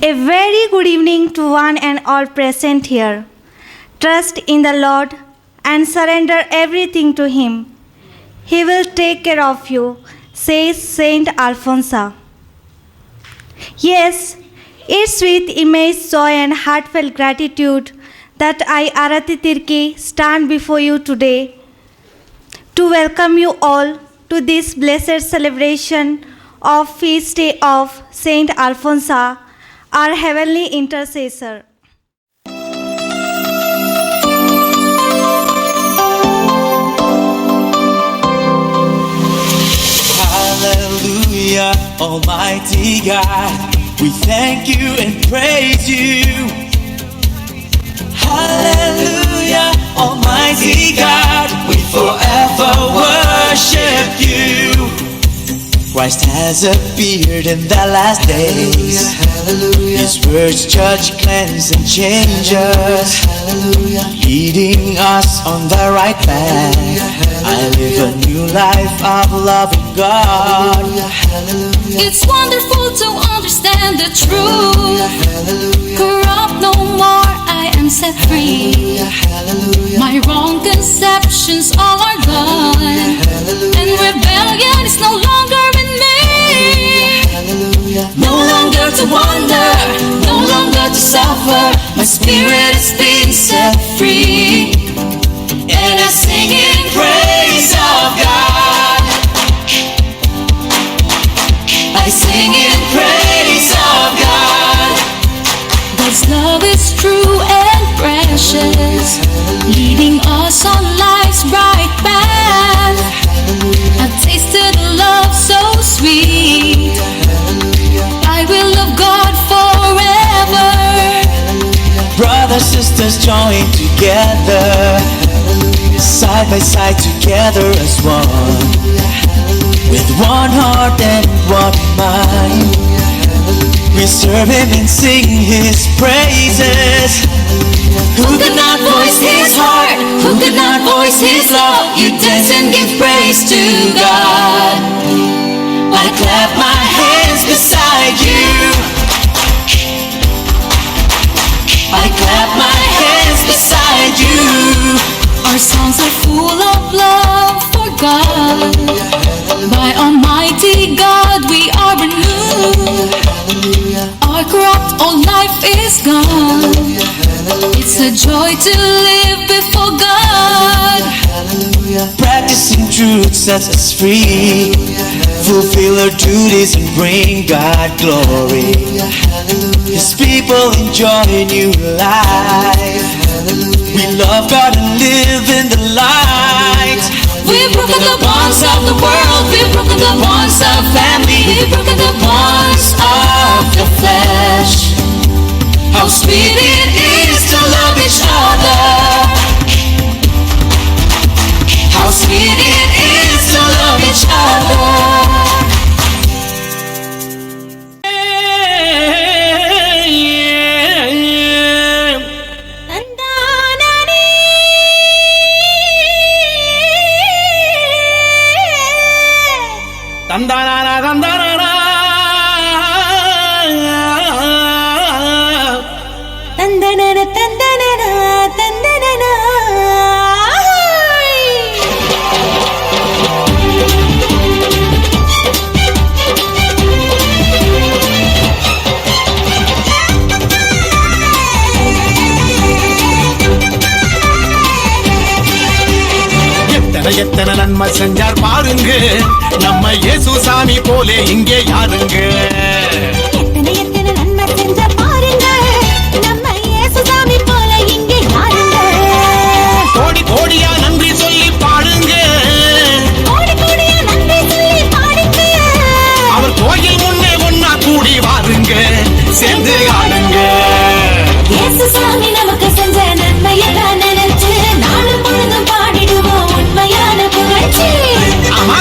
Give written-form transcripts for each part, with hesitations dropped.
A very good evening to one and all present here. Trust in the Lord and surrender everything to Him. He will take care of you, says Saint Alphonsa. Yes, it's with immense joy and heartfelt gratitude that I, Arati Tirki, stand before you today to welcome you all to this blessed celebration of Feast Day of Saint Alphonsa, our heavenly intercessor. Hallelujah, Almighty God, we thank you and praise you. Hallelujah, Almighty God, we forever worship you. Christ has appeared in the last days. Hallelujah. His words judge, cleanse, and change us. Hallelujah. Leading us on the right path. I live a new life of loving God. Hallelujah. It's wonderful to understand the truth. Corrupt no more, I am set free. Hallelujah. My wrong conceptions all are gone. And rebellion is no longer in me. No longer to wander, no longer to suffer. My spirit has been set free, and I sing in praise of God. I sing in praise of God. God's love is true and precious, leading us on life's bright path. I've tasted love so sweet, I will love God forever. Brothers, sisters, join together, side by side together as one, with one heart and one mind. We serve Him and sing His praises. Who could not voice His heart? Who could not voice His love? You dance and give praise to God. I clap my hands beside you. I clap my hands beside you. Our songs are full of love for God. By Almighty God we are renewed. Our corrupt old life is gone. It's a joy to live before God. Practicing truth sets us free. Fulfill our duties and bring God glory. His people enjoy a new life. We love God and live in the light. We've broken the bonds of the world. We've broken the bonds of family. We've broken the bonds of the flesh. How sweet it is to love each other. How sweet it is to love each other. Tandanana, tandanana, Tandanana, tandanana, tandanana. எத்தனை நன்மை செஞ்சார் பாருங்க, நம்ம இயேசு சாமி போலே இங்கே யாருங்க. எத்தனை எத்தனை நன்மை செஞ்ச பாருங்க, நம்ம இயேசுசாமி போல இங்கே யாருங்க. கோடி கோடியா நன்றி சொல்லி பாடுங்க, கோடி கோடியா நன்றி சொல்லி பாடுங்க. அவர் கோயில் முன்னே ஒன்னா கூடி வாருங்க, சேர்ந்து ஆடுங்க. இயேசுசாமி நமக்கு செஞ்ச நன்மையெல்லாம் நினைச்சு நாளும் பொழுதும் பாடிடுவோம் உண்மையான புகழ்ச்சி. ஆமா.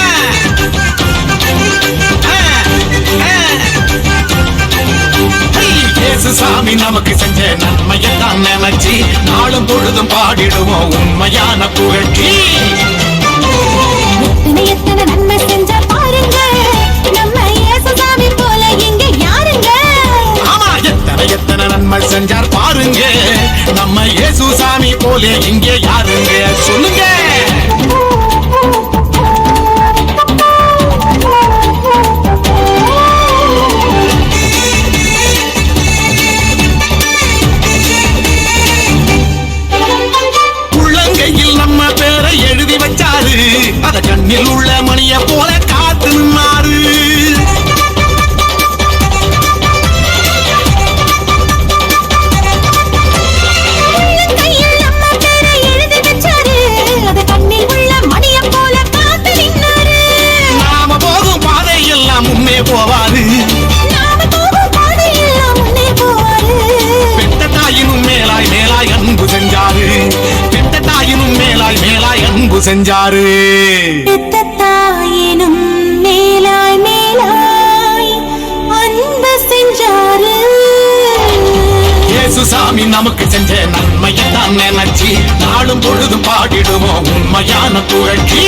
இயேசு சாமி நமக்கு செஞ்ச நன்மையெல்லாம் நினைச்சு நாளும் பொழுதும் பாடிடுவோம் உண்மையான புகழ்ச்சி. எத்தனை எத்தனை நன்மை செஞ்ச பாருங்க, நம்ம இயேசுசாமி போல இங்கே யாருங்க. ஆமா, எத்தனை போலே இங்கே யாருங்க சொல்லுங்க. உள்ளங்கையில் நம்ம பேரை எழுதி வச்சாரு, அத கண்ணில் உள்ள மணிய போல காத்து நின்னாரு. நாம போகும் பாதையெல்லாம் முன்னே போவாரு, பெத்த தாயினும் மேலாய் மேலாய் அன்பு செஞ்சாரு, பெத்த தாயினும் மேலாய் மேலாய் அன்பு செஞ்சாரு, பெத்த தாயினும் மேலாய் மேலாய் அன்பு செஞ்சாரு. இயேசு சாமி நமக்கு செஞ்ச நன்மையைத்தான் நினைச்சி நாளும் பொழுதும் பாடிடுவோம் உண்மையான புகழ்ச்சி.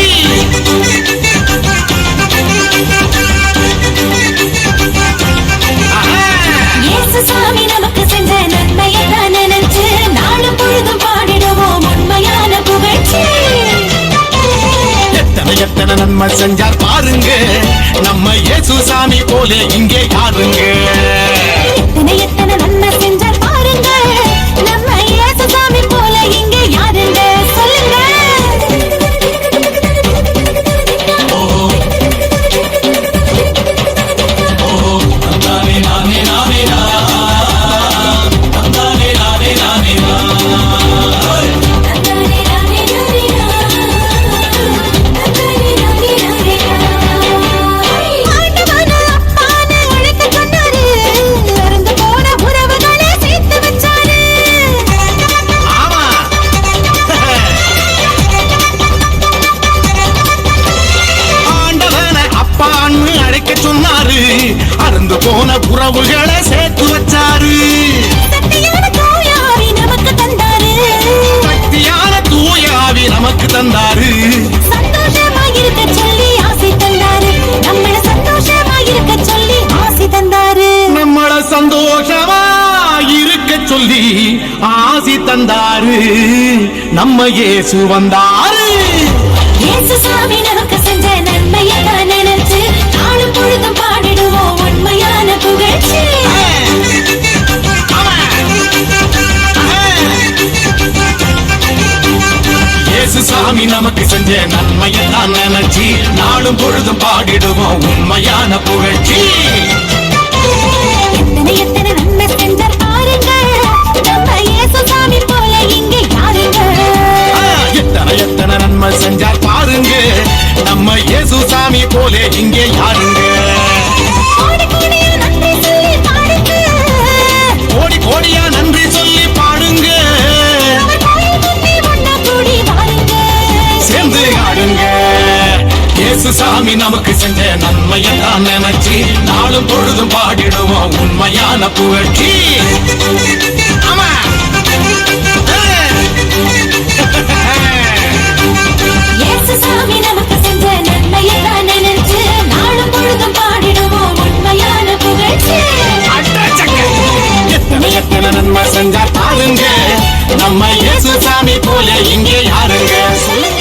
இயேசு சாமி நமக்கு செஞ்ச நன்மையை தான் நினைச்சு நாளும் பொழுதும் பாடிடுவோம் உண்மையான புகழ்ச்சி. எத்தனை எத்தனை நன்மை செஞ்சார் பாருங்க, நம்ம இயேசு சாமி போல இங்கே யாருங்க. எத்தனை எத்தனை நன்மை செஞ்சார் பாருங்க, நம்ம இயேசு சாமி போல இங்கே யாருங்க சொல்லுங்க. அருந்து போன உறவுகளை சேர்த்து வச்சாரு, சக்தியான தூயாவி நமக்கு தந்தாரு, சக்தியான தூயாவி நமக்கு தந்தாரு, சந்தோஷமாயிருக்க சொல்லி ஆசை தந்தாரு, நம்மள சந்தோஷமாயிருக்க சொல்லி ஆசை தந்தாரு, நம்மள சந்தோஷமா இருக்க சொல்லி ஆசி தந்தாரு, நம்ம இயேசு வந்தாரு. இயேசு சாமி நமக்கு செஞ்ச நன்மையை தான் நினைச்சு நாளும் பொழுதும் பாடிடுவோம் உண்மையான புகழ்ச்சி. இயேசு சாமி நமக்கு செஞ்ச நன்மையை தான் நினைச்சு நாளும் பொழுதும் பாடிடுவோம் உண்மையான புகழ்ச்சி. எத்தனை எத்தனை நன்மை செஞ்சார் பாருங்க, நம்ம இயேசு சாமி போல இங்கே யாருங்க. எத்தனை எத்தனை நன்மை செஞ்சார் பாருங்க, நம்ம இயேசு சாமி போல இங்கே யாருங்க. கோடி கோடியா நன்றி சொல்லி பாடுங்க, கோடி கோடியா நன்றி சொல்லி பாடுங்க, அவர் கோயில் முன்னே ஒண்ணா கூடி வாருங்க, சேர்ந்து ஆடுங்க. இயேசு சாமி நமக்கு செஞ்ச நன்மையை தான் நினைச்சு நாளும் பொழுதும் பாடிடுவோம் உண்மையான புகழ்ச்சி. ஆமா. இயேசு சாமி நமக்கு செஞ்ச நன்மையை தான் நினைச்சு நாளும் பொழுதும் பாடிடுவோம் உண்மையான புகழ்ச்சி. எத்தனை எத்தனை நன்மை செஞ்சா பாருங்க, நம்ம இயேசு சாமி போல இங்கே யாருங்க சொல்லுங்க.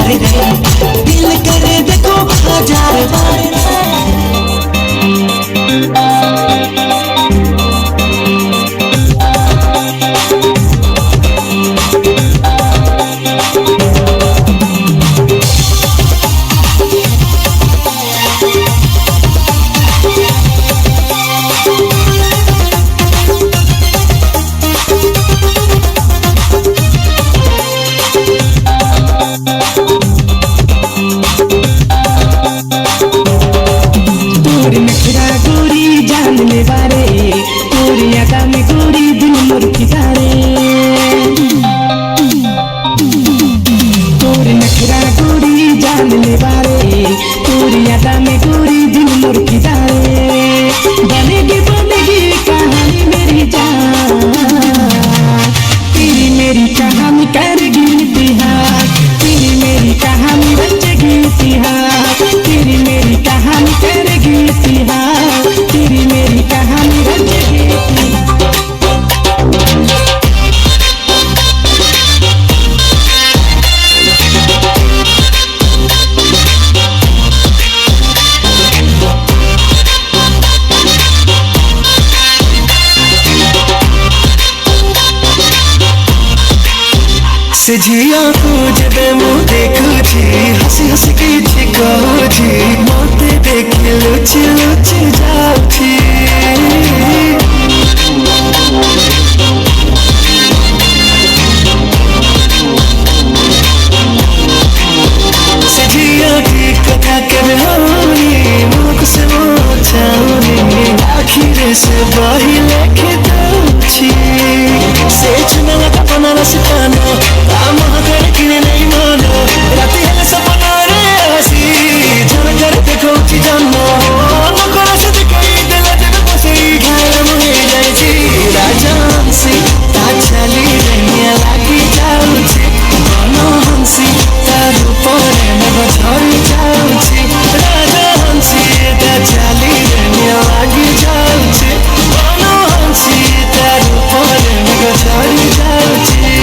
बार रे, दिल करे देखो 1000 बार रे। से झिया को जब मु देखुची हसी हसी किछि कहूची मते देखि लुचि लुचि जाउची से झिया की कथा केबे होई मुख से मोछाउनी आखिर से बही लेखे दउची से चुनला कपना रसितानो काम करे कि नहीं मानो राती हेले सपना रे हसी झर झर देखो ची जानो न कोरा से दिखाई देला जब बसई घायल मुहे जाईची राजा हंसी ता चली रहिया लागी जाउची मनो हंसी तार ऊपर मग झरी जाउची राजा हंसी ता चली रहिया लागी जाउची मनो हंसी तार ऊपर मग झरी जाउची।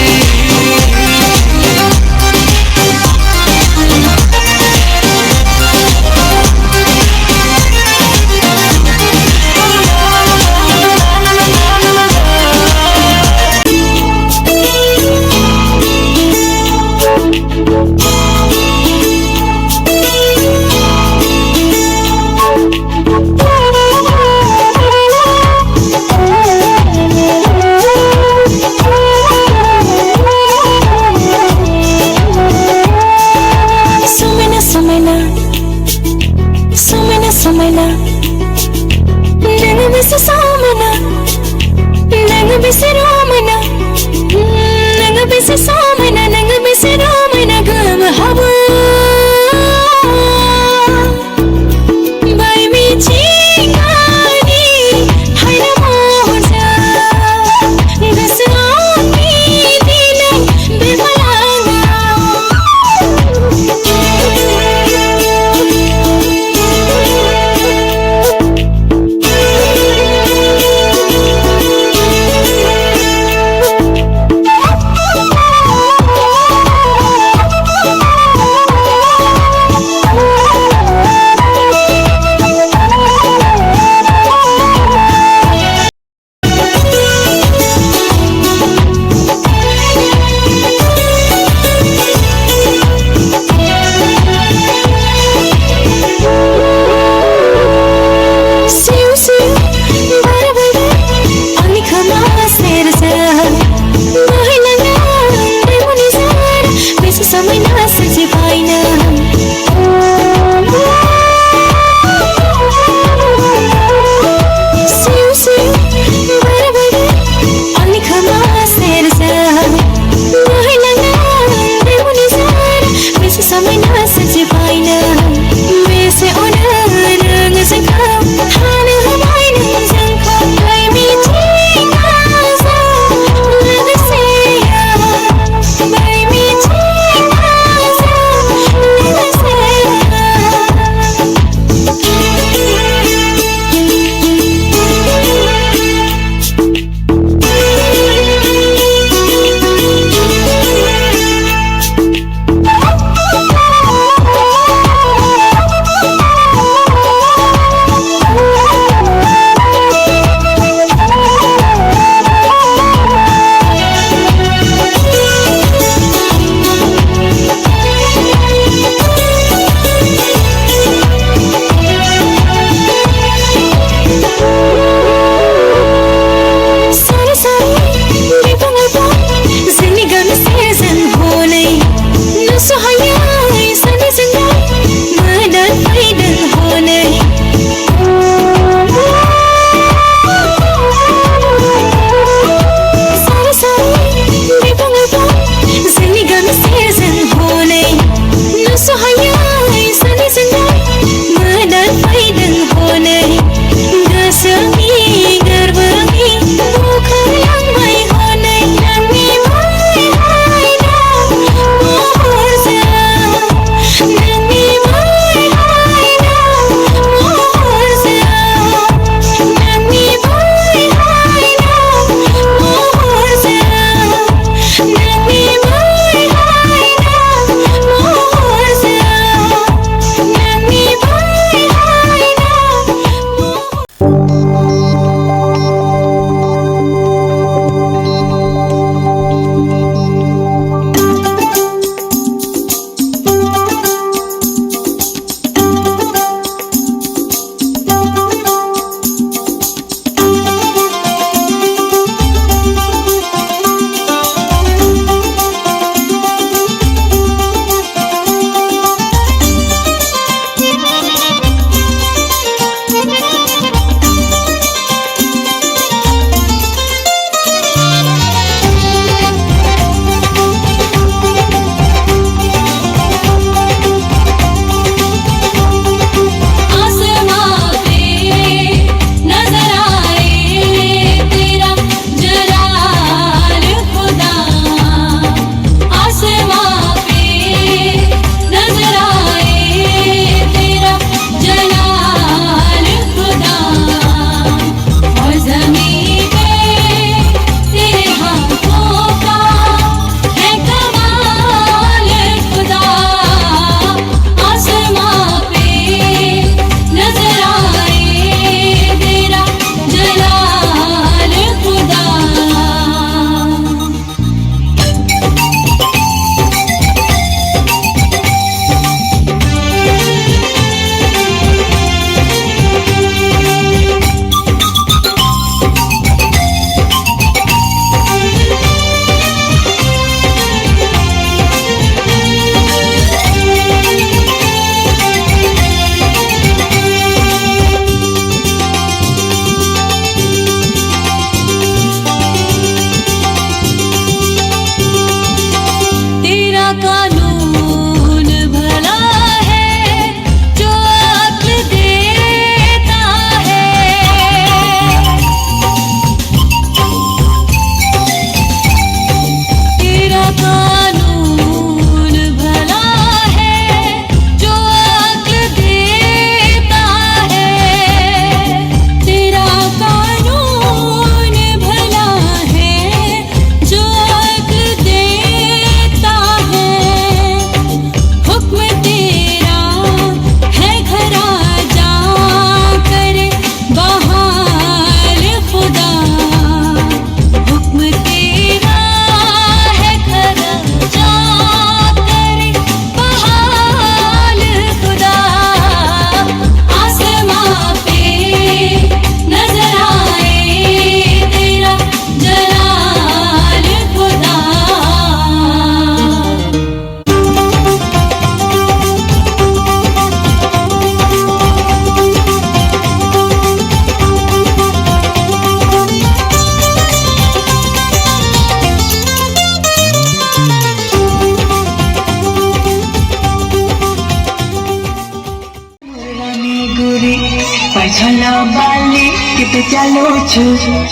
बाली किते चालुछु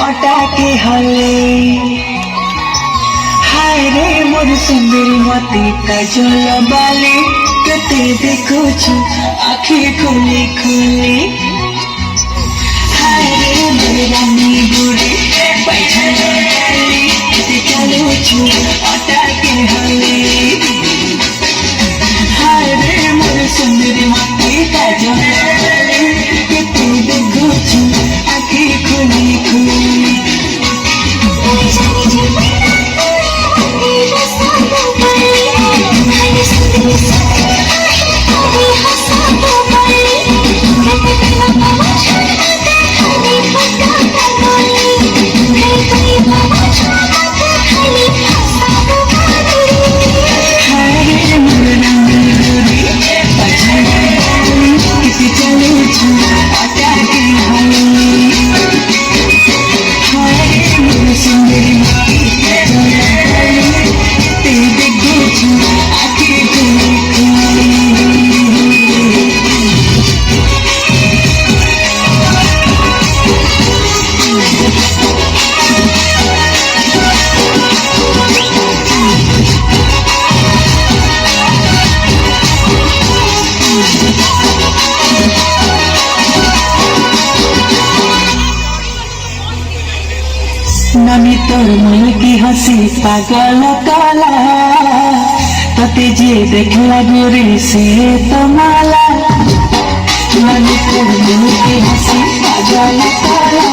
अटाके हले हाय रे मोर सुंदरी मती काजल बाली केते देखुछु आखि खोली खोली हाय रे मोर रानी बुढ़ी बैठल बाली किते चालुछु अटाके हले हाय रे मोर सुंदरी मती काजल बाली केते देखुछु आखि खोली खोली नानी तोर मन की हंसी पागल काला तते जे देखला गोरी से तो माला नानी तोर मन की हंसी पागल काला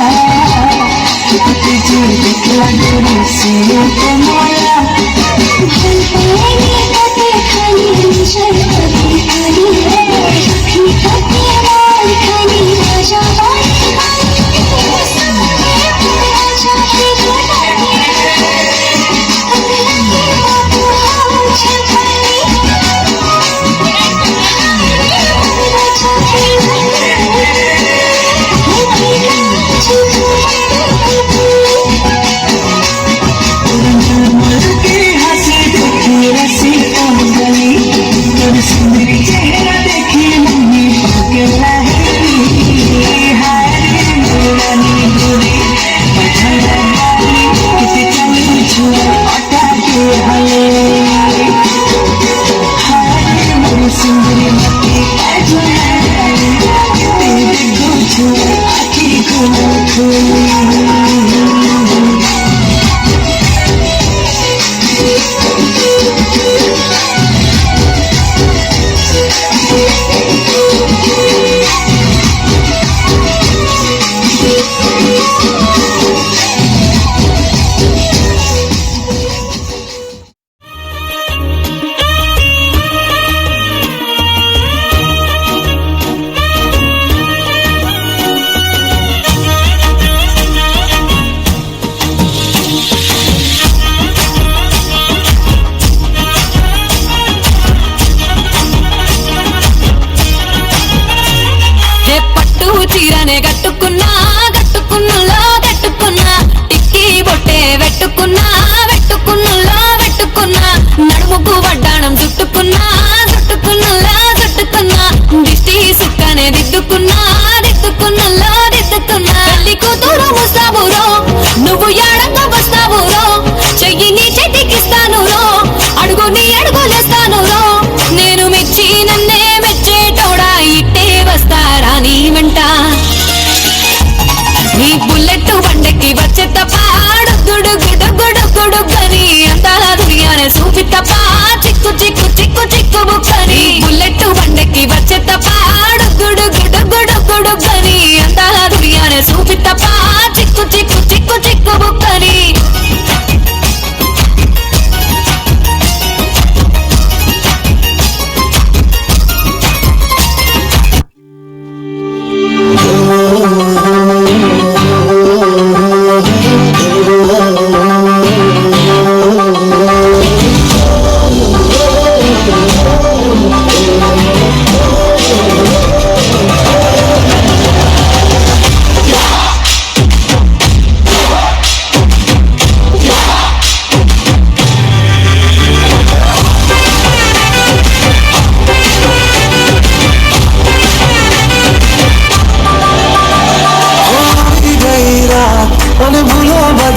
तते जे देखला गोरी से तो माला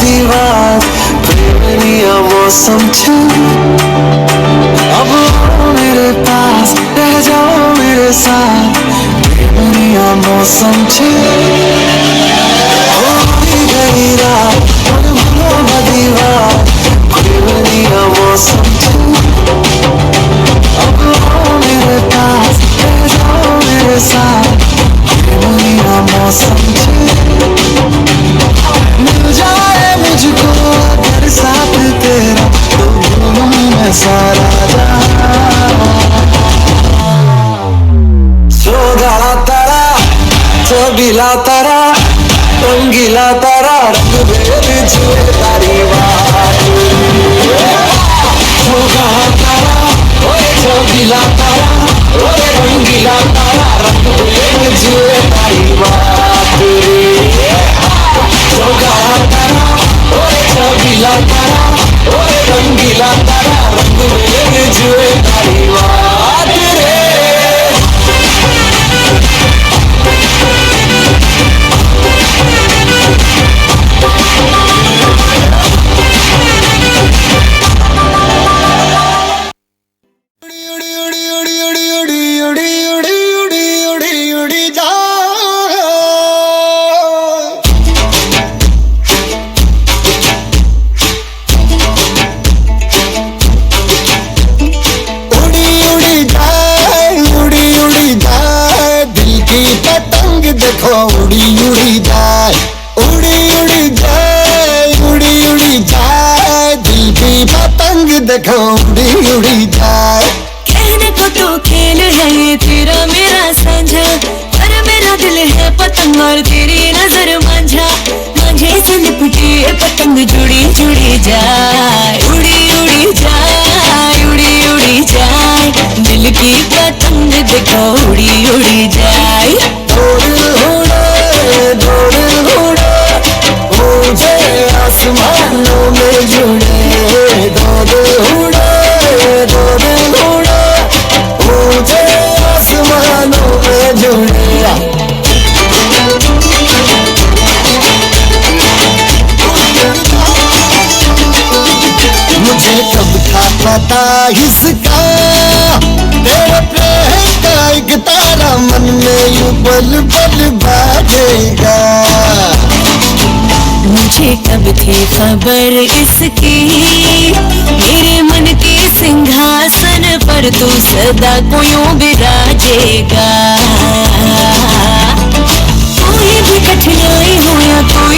दीवार प्रेमिया मौसम छे अब आओ मेरे पास रह जाओ मेरे साथ प्रेमिया मौसम छे गई रात दीवार प्रेमिया मौसम छे अब आओ मेरे पास रह जाओ मेरे साथ प्रेमिया मौसम छे मिल जाए मुझको अगर साथ तेरा तो मैं सारा सोगाला तारा चबीला तारा रंगीला तारा रंग भेद छुए तारी बात सोगाला तारा चबीला तारा रंगीला तारा रंग भेद छुए तारी बात सोगाला तारा चबीला तारा रंगीला तारा रंग भेद छुए तारी बात रे उड़ी उड़ी जाए उड़ी उड़ी जाए उड़ी उड़ी जाए दिल की पतंग देखो उड़ी उड़ी जाए कहने को तो खेल है ये तेरा मेरा साझा पर मेरा दिल है पतंग और तेरी नजर मांझा मांझे से लिपटी ये पतंग जुड़ी जुड़ी जाए उड़ी उड़ी जाए उड़ी उड़ी जाए दिल की पतंग देखो उड़ी उड़ी जाए दौड़ घोड़े मुझे आसमानों में जुड़े दौड़ घोड़े मुझे आसमानों में जुड़े मुझे कब था पता इसका तेरे प्रेम का एक तारा मन में यूं पल पल बाजेगा मुझे कब थी खबर इसकी मेरे मन के सिंहासन पर तू सदा को यूं बिराजेगा कोई भी कठिनाई हो या कोई